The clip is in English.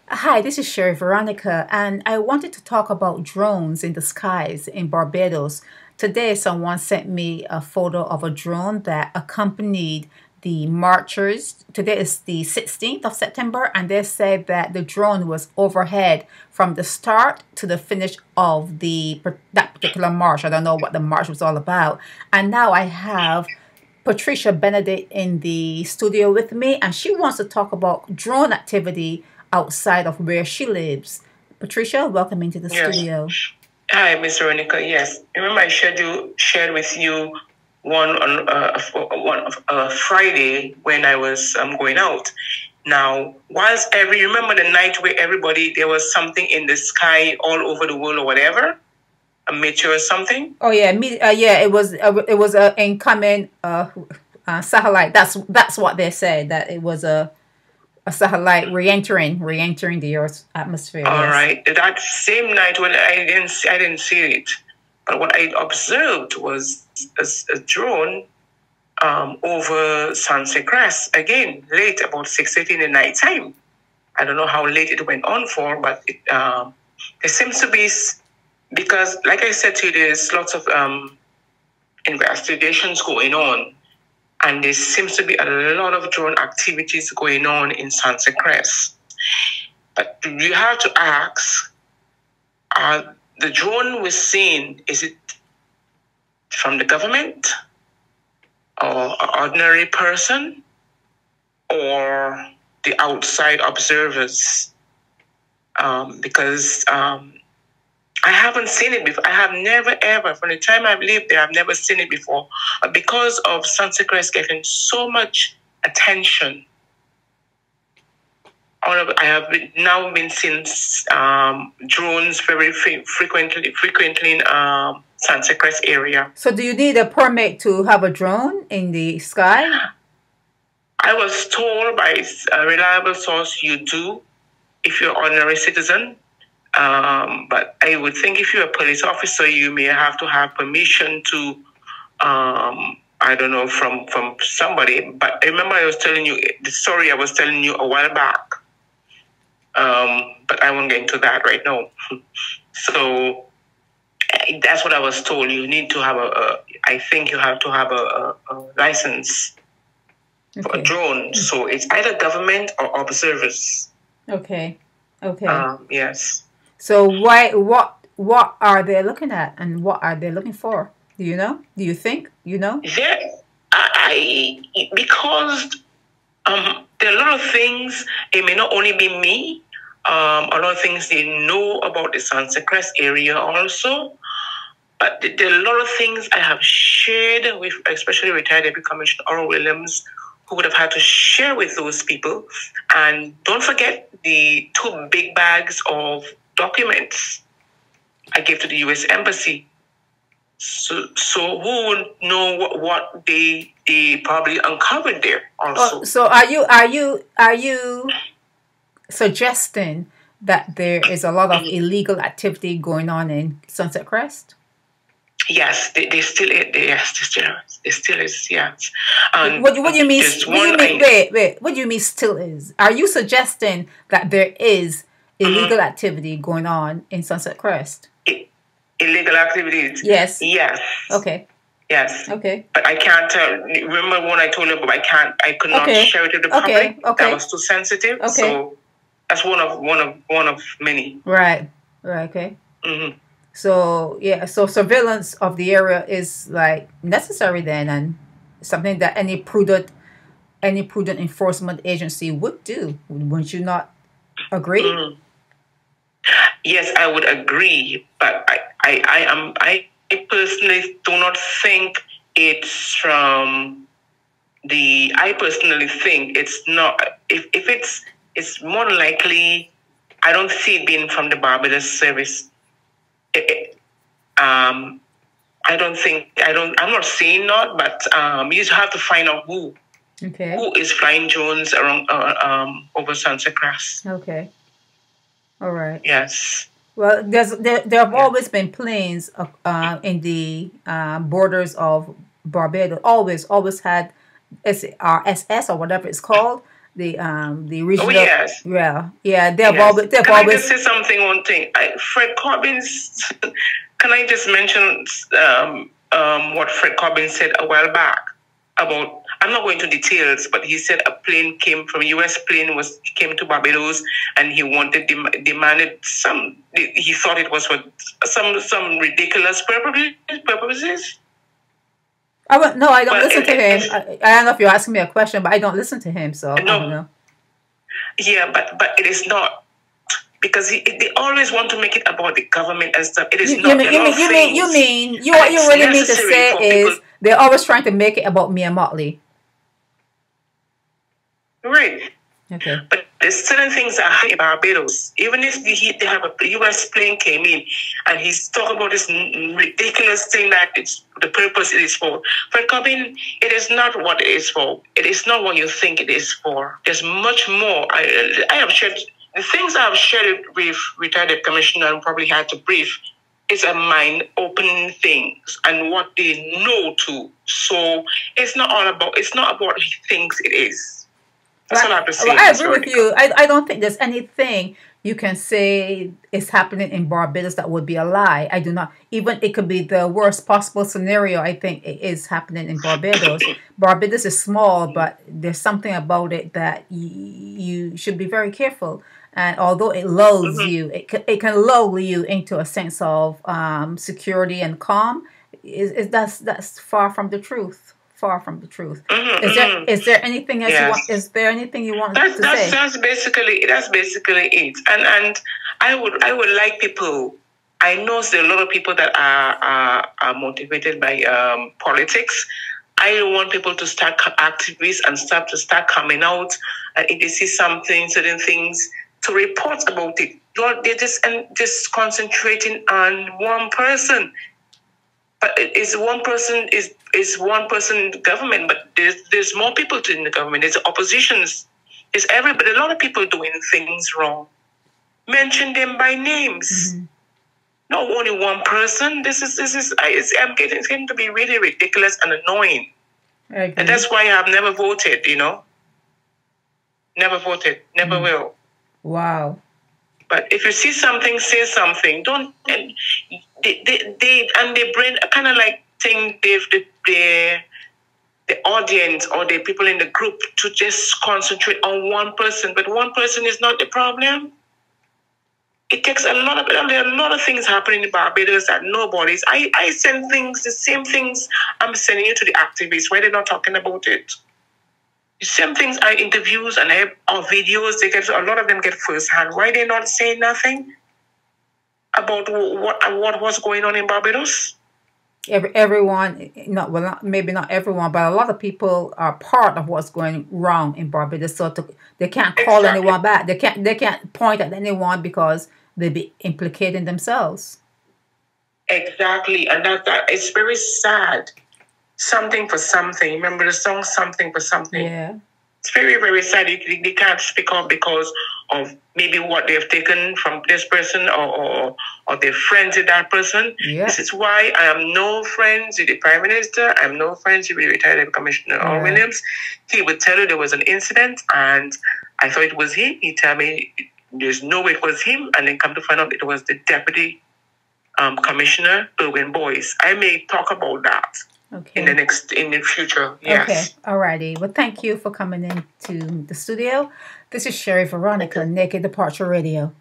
Hi, this is Sherry Veronica, and I wanted to talk about drones in the skies in Barbados. Today, someone sent me a photo of a drone that accompanied the marchers. Today is the 16th of September, and they said that the drone was overhead from the start to the finish of that particular march. I don't know what the march was all about. And now I have Patricia Benedict in the studio with me, and she wants to talk about drone activity outside of where she lives. Patricia, welcome into the Yes. studio. Hi, Miss Veronica. Yes. Remember I shared with you one of Friday when I was going out. Now, whilst remember the night where there was something in the sky all over the world or whatever, a meteor or something. Oh yeah, yeah. It was a incoming satellite. That's what they said, that it was a satellite re-entering the Earth's atmosphere. All Yes. right. That same night when I didn't see it, but what I observed was a drone over Sunset Crest again late about 6:30 in the night time. I don't know how late it went on for, but there seems to be, because like I said to you, there's lots of investigations going on, and there seems to be a lot of drone activities going on in Sunset Crest. But you have to ask, the drone we're seeing, is it from the government or an ordinary person or the outside observers? Because I haven't seen it before. I have never, ever, from the time I've lived there, I've never seen it before. But because of Sunset Crest getting so much attention, I have now been seeing drones very frequently in Sunset Crest area. So, do you need a permit to have a drone in the sky? I was told by a reliable source you do if you're an ordinary citizen. But I would think if you're a police officer, you may have to have permission to, I don't know, from somebody. But I remember I was telling you the story I was telling you a while back. But I won't get into that right now. So that's what I was told. You need to have I think you have to have a license for a drone. So it's either government or observers. Okay. Yes. So what are they looking at, and what are they looking for? Do you know? Do you think you know? Yeah, because there are a lot of things. It may not only be me. A lot of things they know about the Sunset Crest area also. But there are a lot of things I have shared with, especially retired Deputy Commissioner Oral Williams, who would have had to share with those people. And don't forget the 2 big bags of documents I gave to the U.S. Embassy. So who would know what they probably uncovered there also? Oh, so are you suggesting that there is a lot of illegal activity going on in Sunset Crest? Yes, they still yes, they still is, yes. What do you mean? Wait. What do you mean still is? Are you suggesting that there is illegal activity going on in Sunset Crest? Illegal activities? Yes. Yes. Okay. Yes. Okay. But I can't tell. Remember when I told you, but I could not share it with the public. Okay. That was too sensitive. Okay. So that's one of many. Right. Okay. Mm-hmm. So yeah, so surveillance of the area is like necessary then, and something that any prudent enforcement agency would do. Wouldn't you not agree? Mm. Yes, I would agree, but I personally do not think it's from the. I personally think it's not. If it's more likely, I don't see it being from the Barbados service. I don't think I'm not saying not, but you just have to find out who is flying drones around over Sunset Crest. Okay. All right. Yes. Well, there have always been planes in the borders of Barbados. Always had RSS or whatever it's called, the Oh regional. yes, Yeah, yes. they've Can I just always. say something? One thing, Fred Cobbins. Can I just mention what Fred Cobbins said a while back about? I'm not going to details, but he said a plane came from U.S. plane came to Barbados, and he demanded some. He thought it was for some ridiculous purposes. No, I don't But listen to him. I don't know if you're asking me a question, but I don't listen to him, so I don't know. Yeah, but it is not, because they always want to make it about the government and stuff. It is not. What you really mean to say is they're always trying to make it about Mia Motley. Right. Okay. But there's certain things that happen in Barbados. Even if they have a U.S. plane came in, and he's talking about this ridiculous thing that it's the purpose it is for. Fred Cobbin, it is not what it is for. It is not what you think it is for. There's much more. I have shared the things I have shared with retired commissioner and probably had to brief. It's a mind-opening things and what they know too. So it's not about what he thinks it is. That's what I have to say. I agree with you. I don't think there's anything you can say is happening in Barbados that would be a lie. I do not. Even it could be the worst possible scenario. I think it is happening in Barbados. Barbados is small, but there's something about it that you should be very careful. And although it lulls you, it can lull you into a sense of security and calm. That's far from the truth. Far from the truth. Is there anything else you want? Is there anything you want to say? That's basically it. And I would like people. I know there's a lot of people that are motivated by politics. I want people to start activists and start coming out. And if they see certain things, to report about it. They're just concentrating on one person. But is one person in the government, but there's more people in the government. There's oppositions. There's everybody. A lot of people doing things wrong. Mention them by names. Mm-hmm. Not only one person. It's getting to be really ridiculous and annoying. And that's why I've never voted. Never voted. Never will. Wow. But if you see something, say something. Don't. They bring kind of like think the audience or the people in the group to just concentrate on one person. But one person is not the problem. It takes there are a lot of things happening in Barbados that nobody's. I send things, the same things I'm sending you to the activists. Why they're not talking about it? The same things I interviews and or videos. A lot of them get firsthand. Why they not saying nothing about what was going on in Barbados? Everyone, maybe not everyone, but a lot of people are part of what's going wrong in Barbados. So they can't call anyone back. They can't point at anyone because they'd be implicating themselves. Exactly, and that it's very sad. Something for something. Remember the song "Something for Something"? Yeah. It's very, very sad. They can't speak up because of maybe what they've taken from this person or their friends with that person. Yeah. This is why I am no friends with the Prime Minister. I'm no friends with the retired Commissioner Williams. He would tell you there was an incident and I thought it was him. He tell me there's no way it was him, and then come to find out it was the Deputy Commissioner, Irwin Boyce. I may talk about that. Okay. In the future, yes. Okay, alrighty. Well, thank you for coming in to the studio. This is Sherry Veronica, Naked Departure Radio.